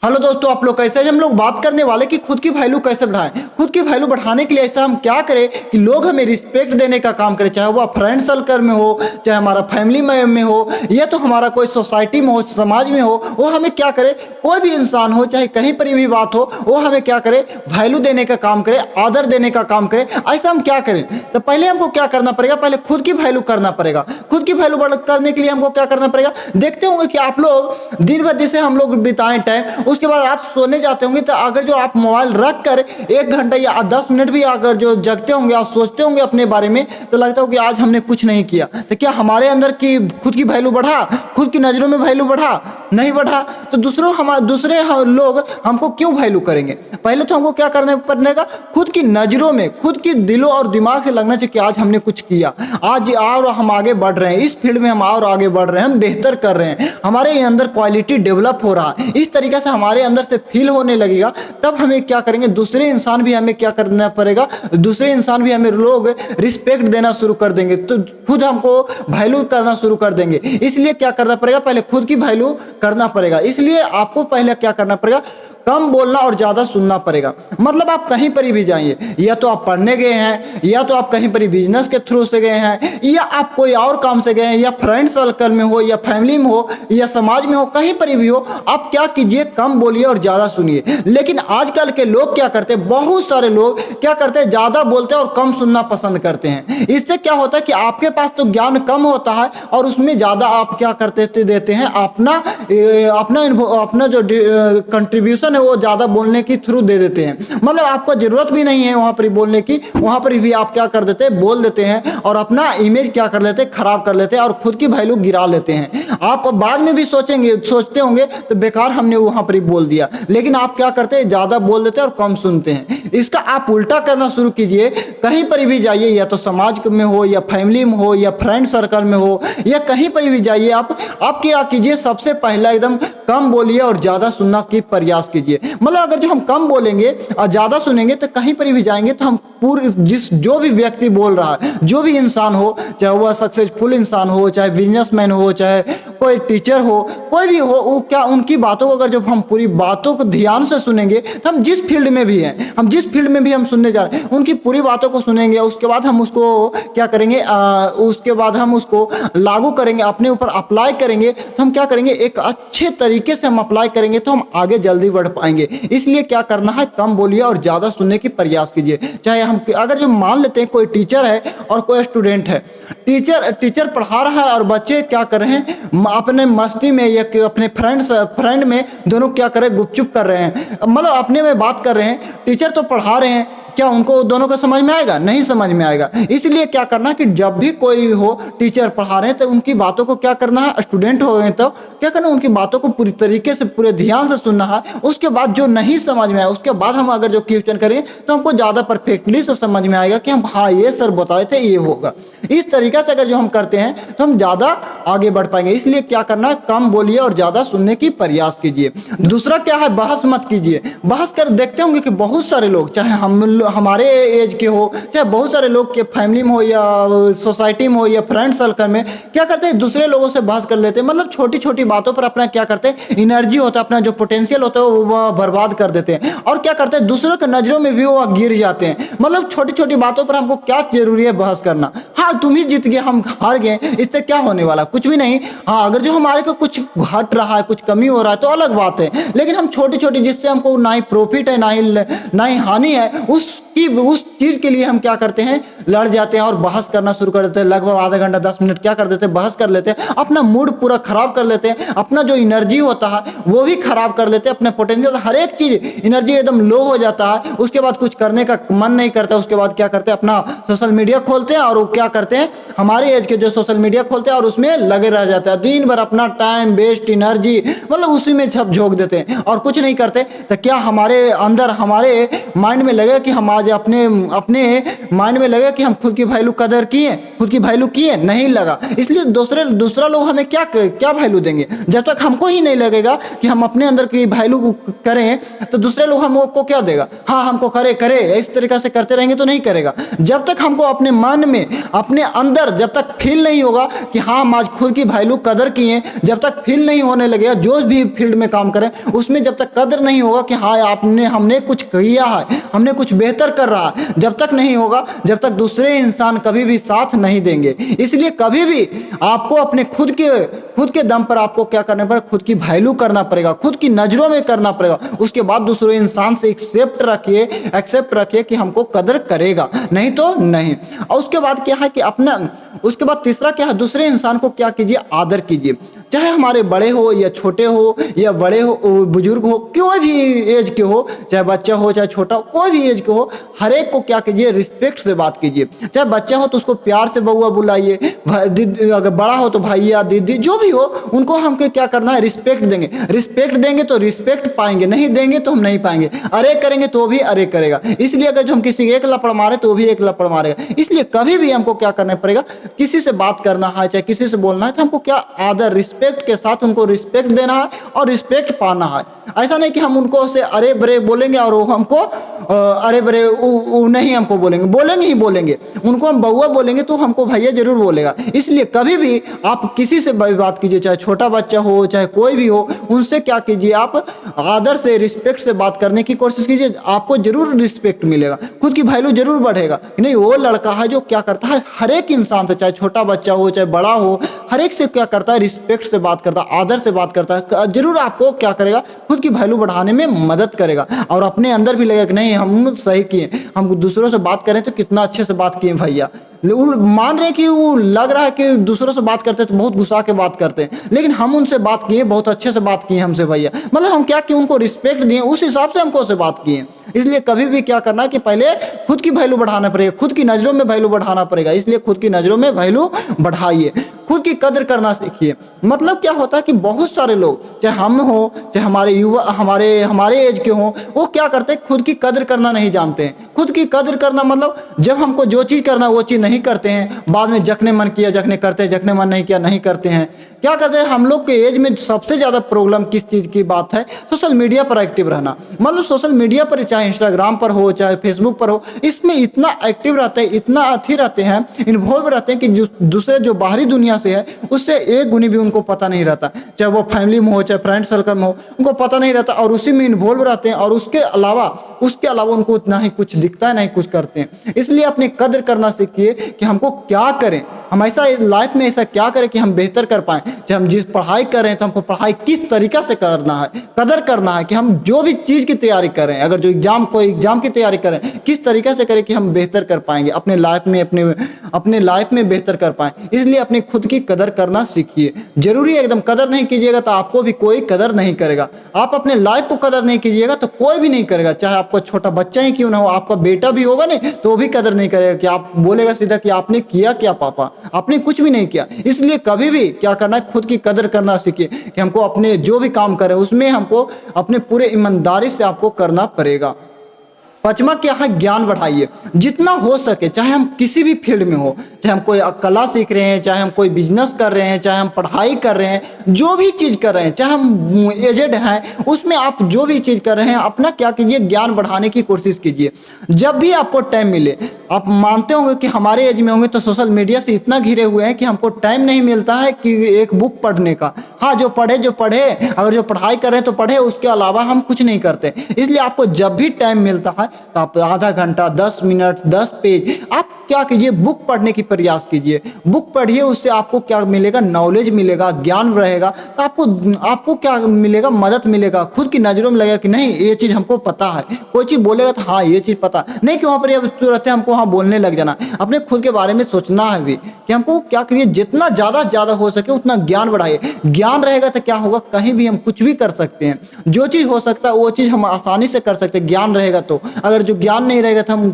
Hello दोस्तों, आप लोग कैसे हैं? हम लोग बात करने वाले कि खुद की वैल्यू कैसे बढ़ाएं। खुद की वैल्यू बढ़ाने के लिए ऐसा हम क्या करें कि लोग हमें रिस्पेक्ट देने का काम करें, चाहे वो फ्रेंड सर्कल में हो, चाहे हमारा फैमिली में हो, या तो हमारा कोई सोसाइटी में हो, समाज में हो। वो हमें क्या करे, कोई भी इंसान हो, चाहे कहीं पर भी बात हो, वो हमें क्या करे, वैल्यू देने का काम करे, आदर देने का काम करे। ऐसा हम क्या करें? तो पहले हमको क्या करना पड़ेगा, पहले खुद की वैल्यू करना पड़ेगा। खुद की वैल्यू करने के लिए हमको क्या करना पड़ेगा? देखते होंगे कि आप लोग दिन भर जैसे हम लोग बिताएं टाइम, उसके बाद रात सोने जाते होंगे, तो अगर जो आप मोबाइल रख कर 1 घंटा या 10 मिनट भी अगर जो जगते होंगे, आप सोचते होंगे अपने बारे में, तो लगता हो कि आज हमने कुछ नहीं किया। तो क्या हमारे अंदर की खुद की वैल्यू बढ़ा? खुद की नजरों में वैल्यू बढ़ा? नहीं बढ़ा। तो दूसरे लोग हमको क्यों वैल्यू करेंगे? पहले तो हमको क्या करना पड़ेगा, खुद की नजरों में, खुद की दिलों और दिमाग से लगना चाहिए कि आज हमने कुछ किया, आज और हम आगे बढ़ रहे हैं, इस फील्ड में हम और आगे बढ़ रहे हैं, हम बेहतर कर रहे हैं, हमारे अंदर क्वालिटी डेवलप हो रहा है। इस तरीके से हमारे अंदर से फील होने लगेगा। तब हमें क्या करेंगे, दूसरे इंसान भी हमें क्या करना पड़ेगा, दूसरे इंसान भी हमें लोग रिस्पेक्ट देना शुरू कर देंगे, तो खुद हमको वैल्यू करना शुरू कर देंगे। इसलिए क्या करना पड़ेगा, पहले खुद की वैल्यू करना पड़ेगा। इसलिए आपको पहले क्या करना पड़ेगा, कम बोलना और ज्यादा सुनना पड़ेगा। मतलब आप कहीं पर भी जाइए, या तो आप पढ़ने गए हैं, या तो आप कहीं पर बिजनेस के थ्रू से गए हैं, या आप कोई और काम से गए हैं, या फ्रेंड सर्कल में हो, या फैमिली में हो, या समाज में हो, कहीं पर भी हो, आप क्या कीजिए, कम बोलिए और ज्यादा सुनिए। लेकिन आजकल के लोग क्या करते हैं, बहुत सारे लोग क्या करते हैं, ज्यादा बोलते हैं और कम सुनना पसंद करते हैं। इससे क्या होता है कि आपके पास तो ज्ञान कम होता है और उसमें ज्यादा आप क्या करते देते हैं, अपना जो कंट्रीब्यूशन है वो ज्यादा बोलने की थ्रू दे देते हैं। मतलब आपको जरूरत भी नहीं है वहां पर बोलने की, वहां पर भी आप क्या कर देते हैं, बोल देते हैं और अपना इमेज क्या कर लेते हैं, खराब कर लेते हैं और खुद की वैल्यू गिरा लेते हैं। आप बाद में भी सोचते होंगे तो बेकार हमने वहां पर बोल दिया, लेकिन आप क्या करते हैं, ज्यादा बोल देते हैं और कम सुनते हैं। इसका आप उल्टा करना शुरू कीजिए। कहीं पर भी जाइए, या तो समाज में हो, या फैमिली में हो, या फ्रेंड सर्कल में हो, या कहीं पर भी जाइए, आप क्या कीजिए, सबसे पहला एकदम कम बोलिए और ज्यादा सुनना की प्रयास कीजिए। मतलब अगर जो हम कम बोलेंगे और ज्यादा सुनेंगे, तो कहीं पर भी जाएंगे तो हम पूरे जो भी व्यक्ति बोल रहा है, जो भी इंसान हो, चाहे वह सक्सेसफुल इंसान हो, चाहे बिजनेसमैन हो, चाहे कोई टीचर हो, कोई भी हो, वो क्या उनकी बातों को अगर जब हम पूरी बातों को ध्यान से सुनेंगे, तो हम जिस फील्ड में भी हैं, हम जिस फील्ड में भी हम सुनने जा रहे हैं, उनकी पूरी बातों को सुनेंगे। उसके बाद हम उसको क्या करेंगे, उसके बाद हम उसको लागू करेंगे, अपने ऊपर अप्लाई करेंगे। तो हम क्या करेंगे, एक अच्छे तरीके से हम अप्लाई करेंगे तो हम आगे जल्दी बढ़ पाएंगे। इसलिए क्या करना है, कम बोलिए और ज्यादा सुनने की प्रयास कीजिए। चाहे हम अगर जो मान लेते हैं कोई टीचर है और कोई स्टूडेंट है, टीचर पढ़ा रहा है और बच्चे क्या कर रहे हैं, अपने मस्ती में या अपने फ्रेंड में दोनों क्या कर रहे हैं, गुपचुप कर रहे हैं, मतलब अपने में बात कर रहे हैं। टीचर तो पढ़ा रहे हैं, क्या उनको दोनों को समझ में आएगा? नहीं समझ में आएगा। इसलिए क्या करना कि जब भी कोई हो, टीचर पढ़ा रहे हैं, तो उनकी बातों को क्या करना है, स्टूडेंट हो गए तो क्या करना, उनकी बातों को पूरी तरीके से पूरे ध्यान से सुनना है। उसके बाद जो नहीं समझ में आए, उसके बाद हम अगर जो क्वेश्चन करें तो हमको ज्यादा परफेक्टली से समझ में आएगा कि हम हाँ ये सर बताए थे, ये होगा। इस तरीके से अगर जो हम करते हैं तो हम ज्यादा आगे बढ़ पाएंगे। इसलिए क्या करना है, कम बोलिए और ज्यादा सुनने की प्रयास कीजिए। दूसरा क्या है, बहस मत कीजिए। बहस कर देखते होंगे कि बहुत सारे लोग, चाहे हमारे एज के हो, चाहे बहुत सारे लोग के फैमिली में हो, या सोसाइटी में हो, या फ्रेंड सर्कल में, क्या करते हैं, दूसरे लोगों से बहस कर लेते हैं। मतलब छोटी छोटी बातों पर अपना क्या करते हैं, एनर्जी होता है, अपना जो पोटेंशियल होता है वो बर्बाद कर देते हैं। और क्या करते हैं, दूसरों के नजरों में भी वो गिर जाते हैं। मतलब छोटी छोटी बातों पर हमको क्या जरूरी है बहस करना। हाँ, तुम ही जीत गए, हम हार गए, इससे क्या होने वाला, कुछ भी नहीं। हाँ, अगर जो हमारे को कुछ घट रहा है, कुछ कमी हो रहा है तो अलग बात है, लेकिन हम छोटी छोटी जिससे हमको ना ही प्रॉफिट है ना ही हानि है, उस चीज के लिए हम क्या करते हैं, लड़ जाते हैं और बहस करना शुरू कर देते हैं। लगभग आधा घंटा 10 मिनट क्या कर देते हैं, बहस कर लेते हैं, अपना मूड पूरा खराब कर लेते हैं, अपना जो एनर्जी होता है वो भी खराब कर लेते हैं, अपने पोटेंशियल हर एक चीज एनर्जी एकदम लो हो जाता है। उसके बाद कुछ करने का मन नहीं करता। उसके बाद क्या करते हैं, अपना सोशल मीडिया खोलते हैं और वो क्या करते हैं, हमारे एज के जो सोशल मीडिया खोलते हैं और उसमें लगे रह जाते हैं, दिन भर अपना टाइम वेस्ट, एनर्जी मतलब उसी में सब झोंक देते हैं और कुछ नहीं करते। तो क्या हमारे अंदर, हमारे माइंड में लगेगा कि हम आज अपने अपने माइंड में लगे कि हम खुद की वैल्यू कदर किए, खुद की वैल्यू किए, नहीं लगा। इसलिए दूसरा लोग हमें क्या क्या वैल्यू देंगे? जब तक हमको ही नहीं लगेगा कि हम अपने अंदर की वैल्यू करें तो दूसरे लोग हमको क्या देगा? हाँ हमको करे करे, इस तरीका से करते रहेंगे तो नहीं करेगा। जब तक हमको अपने मन में, अपने अंदर जब तक फील नहीं होगा कि हाँ हम आज खुद की वैल्यू कदर किए, जब तक फील नहीं होने लगेगा, जो भी फील्ड में काम करें उसमें जब तक कदर नहीं होगा कि हाँ हमने कुछ किया है, हमने कुछ बेहतर कर रहा है, जब तक नहीं होगा, जब तक दूसरे इंसान कभी भी साथ नहीं देंगे। इसलिए कभी भी आपको अपने खुद के दम पर आपको क्या करना पड़ेगा? खुद की वैल्यू करना पड़ेगा, खुद की नजरों में करना पड़ेगा। उसके बाद दूसरे इंसान से एक्सेप्ट रखिए कि हमको कदर करेगा, नहीं तो नहीं। और उसके बाद क्या है कि उसके बाद तीसरा क्या है? दूसरे इंसान को क्या कीजिए? आदर कीजिए। चाहे हमारे बड़े हो या छोटे हो या बड़े हो बुजुर्ग हो, कोई भी एज के हो, चाहे बच्चा हो चाहे छोटा हो, कोई भी एज के हो, हर एक को क्या कीजिए? रिस्पेक्ट से बात कीजिए। चाहे बच्चा हो तो उसको प्यार से बउआ बुलाइए, अगर बड़ा हो तो भैया दीदी, जो भी हो उनको हमको क्या करना है? रिस्पेक्ट देंगे। रिस्पेक्ट देंगे तो रिस्पेक्ट पाएंगे, नहीं देंगे तो हम नहीं पाएंगे। अरे करेंगे तो भी अरे करेगा। इसलिए अगर जो हम किसी एक लपड़ मारे तो भी एक लपड़ मारेगा। इसलिए कभी भी हमको क्या करना पड़ेगा? किसी से बात करना है, चाहे किसी से बोलना है, तो हमको क्या? आदर, रिस्पेक्ट के साथ उनको रिस्पेक्ट देना है और रिस्पेक्ट पाना है। ऐसा नहीं कि हम उनको से अरे बरे बोलेंगे और वो हमको अरे बरे नहीं हमको बोलेंगे ही बोलेंगे। उनको हम बउआ बोलेंगे तो हमको भैया जरूर बोलेगा। इसलिए कभी भी आप किसी से बात कीजिए, चाहे छोटा बच्चा हो चाहे कोई भी हो, उनसे क्या कीजिए? आप आदर से, रिस्पेक्ट से बात करने की कोशिश कीजिए। आपको जरूर रिस्पेक्ट मिलेगा, खुद की वैल्यू जरूर बढ़ेगा। नहीं, वो लड़का है जो क्या करता है, हर एक इंसान से, चाहे छोटा बच्चा हो चाहे बड़ा हो, हर एक से क्या करता है? रिस्पेक्ट से बात करता है, आदर से बात करता है। जरूर आपको क्या करेगा? खुद की वैल्यू बढ़ाने में मदद करेगा और अपने अंदर भी लगेगा कि नहीं हम सही किए, हम दूसरों से बात करें तो कितना अच्छे से बात किए भैया। मान रहे कि वो लग रहा है कि दूसरों से बात करते हैं तो बहुत गुस्सा के बात करते हैं, लेकिन हम उनसे बात किए, बहुत अच्छे से बात किए हमसे भैया। मतलब हम क्या किए? उनको रिस्पेक्ट दिए, उस हिसाब से हमको उससे बात किए। इसलिए कभी भी क्या करना है कि पहले खुद की वैल्यू बढ़ाना पड़ेगा, खुद की नज़रों में वैल्यू बढ़ाना पड़ेगा। इसलिए खुद की नज़रों में वैल्यू बढ़ाइए, खुद की कदर करना सीखिए। मतलब क्या होता है कि बहुत सारे लोग, चाहे हम हो चाहे हमारे युवा, हमारे एज के हों, वो क्या करते हैं? खुद की कदर करना नहीं जानते हैं। खुद की कदर करना मतलब जब हमको जो चीज़ करना वो चीज़ नहीं करते हैं, बाद में जखने मन किया जखने करते हैं, जखने मन नहीं किया नहीं करते हैं। क्या करते हैं? हम लोग के एज में सबसे ज़्यादा प्रॉब्लम किस चीज़ की बात है? सोशल मीडिया पर एक्टिव रहना। मतलब सोशल मीडिया पर, चाहे इंस्टाग्राम पर हो चाहे फेसबुक पर हो, इसमें इतना एक्टिव रहते हैं, इतना अथी रहते हैं, इन्वॉल्व रहते हैं कि दूसरे जो बाहरी दुनिया से है उससे एक गुनी भी उनको पता नहीं रहता। चाहे वो फैमिली में हो चाहे फ्रेंड सर्कल में हो, उनको पता नहीं रहता और उसी में इन्वॉल्व रहते हैं। और उसके अलावा उनको उतना ही कुछ दिखता है, नहीं कुछ करते हैं। इसलिए अपनी कदर करना सीखिए कि हमको क्या करें, हम ऐसा लाइफ में ऐसा क्या करें कि हम बेहतर कर पाएं। चाहे हम जिस पढ़ाई कर रहे हैं तो हमको पढ़ाई किस तरीका से करना है, कदर करना है कि हम जो भी चीज़ की तैयारी करें, अगर जो कोई एग्जाम की तैयारी करें, किस तरीका से करें कि हम बेहतर कर पाएंगे अपने लाइफ में, अपने लाइफ में बेहतर कर पाएं। इसलिए अपनी खुद की कदर करना सीखिए। जरूरी है, एकदम कदर नहीं कीजिएगा तो आपको भी कोई कदर नहीं करेगा। आप अपने लाइफ को कदर नहीं कीजिएगा तो कोई भी नहीं करेगा। चाहे आपका छोटा बच्चा ही क्यों ना हो, आपका बेटा भी होगा नहीं तो वो भी कदर नहीं करेगा। कि आप बोलेगा सीधा कि आपने किया क्या पापा, आपने कुछ भी नहीं किया। इसलिए कभी भी क्या करना है? खुद की कदर करना सीखिए कि हमको अपने जो भी काम करें उसमें हमको अपने पूरे ईमानदारी से आपको करना पड़ेगा। पांचवा क्या है? ज्ञान बढ़ाइए जितना हो सके, चाहे हम किसी भी फील्ड में हो, चाहे हम कोई कला सीख रहे हैं, चाहे हम कोई बिजनेस कर रहे हैं, चाहे हम पढ़ाई कर रहे हैं, जो भी चीज़ कर रहे हैं, चाहे हम एजेड हैं, उसमें आप जो भी चीज़ कर रहे हैं अपना क्या कीजिए? ज्ञान बढ़ाने की कोशिश कीजिए। जब भी आपको टाइम मिले, आप मानते होंगे कि हमारे एज में होंगे तो सोशल मीडिया से इतना घिरे हुए हैं कि हमको टाइम नहीं मिलता है कि एक बुक पढ़ने का। हाँ, जो पढ़े, अगर जो पढ़ाई कर रहे हैं तो पढ़े, उसके अलावा हम कुछ नहीं करते। इसलिए आपको जब भी टाइम मिलता है तो आप आधा घंटा, 10 मिनट, 10 पेज आप क्या कीजिए? बुक पढ़ने की प्रयास कीजिए। बुक पढ़िए, उससे आपको क्या मिलेगा? नॉलेज मिलेगा, ज्ञान रहेगा। तो आपको क्या मिलेगा? मदद मिलेगा। खुद की नज़रों में लगेगा कि नहीं ये चीज़ हमको पता है। कोई चीज़ बोलेगा तो हाँ ये चीज़ पता नहीं कि वहाँ पर तुरंत हमको हाँ बोलने लग जाना। अपने खुद के बारे में सोचना है भी कि हमको क्या करिए, जितना ज़्यादा हो सके उतना ज्ञान बढ़ाइए। ज्ञान रहेगा तो क्या होगा? कहीं भी हम कुछ भी कर सकते हैं। जो चीज़ हो सकता है वो चीज़ हम आसानी से कर सकते हैं, ज्ञान रहेगा तो। अगर जो ज्ञान नहीं रहेगा तो हम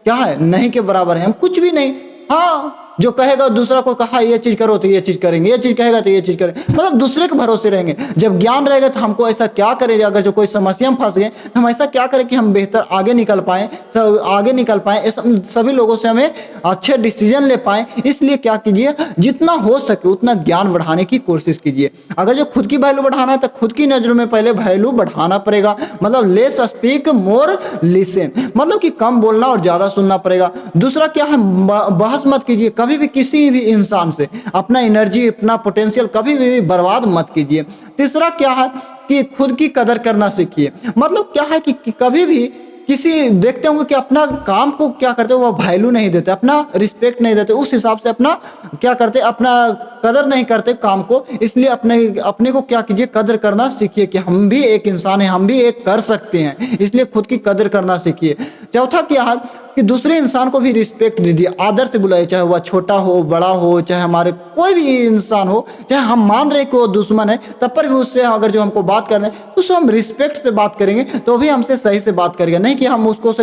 क्या है? नहीं के बराबर है, हम कुछ भी नहीं। हाँ, जो कहेगा दूसरा को कहा ये चीज करो तो ये चीज करेंगे, ये चीज कहेगा तो ये चीज करेंगे, मतलब दूसरे के भरोसे रहेंगे। जब ज्ञान रहेगा तो हमको ऐसा क्या करें, अगर जो कोई समस्या में फंस गए तो हम ऐसा क्या करें कि हम बेहतर आगे निकल पाए, आगे निकल पाए, सभी लोगों से हमें अच्छे डिसीजन ले पाए। इसलिए क्या कीजिए, जितना हो सके उतना ज्ञान बढ़ाने की कोशिश कीजिए। अगर जो खुद की वैल्यू बढ़ाना है तो खुद की नजरों में पहले वैल्यू बढ़ाना पड़ेगा, मतलब लेस स्पीक मोर लिसन, मतलब कि कम बोलना और ज्यादा सुनना पड़ेगा। दूसरा क्या है, बहस मत कीजिए कभी भी किसी भी इंसान से, अपना एनर्जी अपना पोटेंशियल कभी भी बर्बाद मत कीजिए। तीसरा क्या है कि खुद की कदर करना सीखिए, मतलब क्या है कि कभी भी किसी देखते होंगे कि अपना काम को क्या करते हो वो वैल्यू नहीं देते, अपना रिस्पेक्ट नहीं देते, उस हिसाब से अपना क्या करते, अपना कदर नहीं करते काम को। इसलिए अपने को क्या कीजिए, कदर करना सीखिए कि हम भी एक इंसान हैं, हम भी एक कर सकते हैं, इसलिए खुद की कदर करना सीखिए। चौथा क्या है कि दूसरे इंसान को भी रिस्पेक्ट दीजिए, आदर से बुलाइए, चाहे वह छोटा हो बड़ा हो, चाहे हमारे कोई भी इंसान हो, चाहे हम मान रहे कि वो दुश्मन है तब पर भी उससे अगर जो हमको बात कर रहे हैं तो उससे हम रिस्पेक्ट से बात करेंगे तो भी हमसे सही से बात करेगा, नहीं कि हम उसको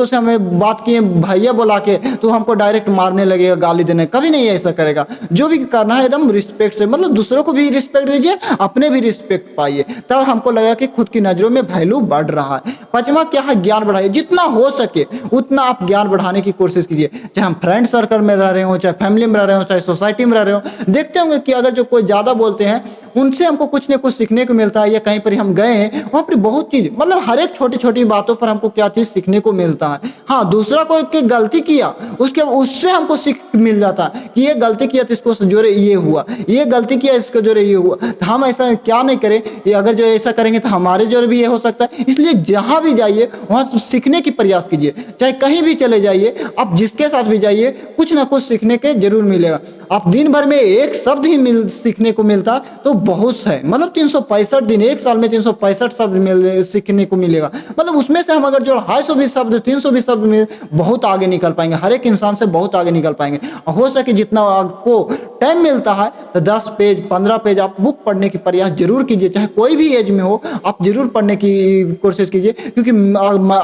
से हमें बात किए भैया बुला के तो हमको डायरेक्ट मारने लगेगा, गाली देने, कभी नहीं ऐसा करेगा। जो भी करना है एकदम रिस्पेक्ट से, मतलब दूसरों को भी रिस्पेक्ट दीजिए, अपने भी रिस्पेक्ट पाइए, तब हमको लगेगा कि खुद की नजरों में वैल्यू बढ़ रहा है। पांचवा क्या है, ज्ञान बढ़ाइए, जितना हो सके उतना आप ज्ञान बढ़ाने की कोशिश कीजिए, चाहे हम फ्रेंड सर्कल में रह रहे हो, चाहे फैमिली में रह रहे हो, चाहे सोसाइटी में रह रहे हो। देखते होंगे कि अगर जो कोई ज्यादा बोलते हैं उनसे हमको कुछ न कुछ सीखने को मिलता है, या कहीं पर हम गए हैं वहां पर बहुत चीज, मतलब हर एक छोटी छोटी बातों पर हमको क्या चीज सीखने को मिलता है। हाँ, दूसरा कोई गलती किया उससे हमको सीख मिल जाता है कि ये गलती किया तो इसको जोरे ये हुआ, ये गलती किया इसको जोरे ये हुआ, तो हम ऐसा क्या नहीं करें, ये अगर जो ऐसा करेंगे तो हमारे जोरे भी ये हो सकता है। इसलिए जहां भी जाइए वहां सीखने की प्रयास कीजिए, चाहे कहीं भी चले जाइए, आप जिसके साथ भी जाइए कुछ ना कुछ सीखने के जरूर मिलेगा। आप दिन भर में एक शब्द ही सीखने को मिलता तो बहुत है, मतलब 365 दिन, एक साल में 365 शब्द सीखने को मिलेगा, मतलब उसमें से हम अगर जो 250 भी शब्द 300 भी शब्द में बहुत आगे निकल पाएंगे, हर एक इंसान से बहुत आगे निकल पाएंगे। हो सके जितना आपको टाइम मिलता है तो 10 पेज 15 पेज आप बुक पढ़ने की प्रयास जरूर कीजिए, चाहे कोई भी एज में हो आप जरूर पढ़ने की कोशिश कीजिए, क्योंकि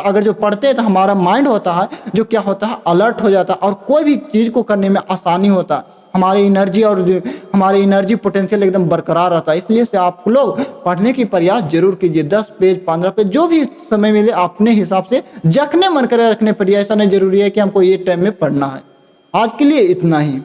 अगर जो पढ़ते हैं तो हमारा माइंड होता है जो क्या होता है, अलर्ट हो जाता है और कोई भी चीज को करने में आसानी होता है, हमारी एनर्जी पोटेंशियल एकदम बरकरार रहता है। इसलिए से आप लोग पढ़ने की प्रयास जरूर कीजिए, 10 पेज 15 पेज जो भी समय मिले अपने हिसाब से जखने मन करे रखने पड़िए, ऐसा नहीं जरूरी है कि हमको ये टाइम में पढ़ना है। आज के लिए इतना ही।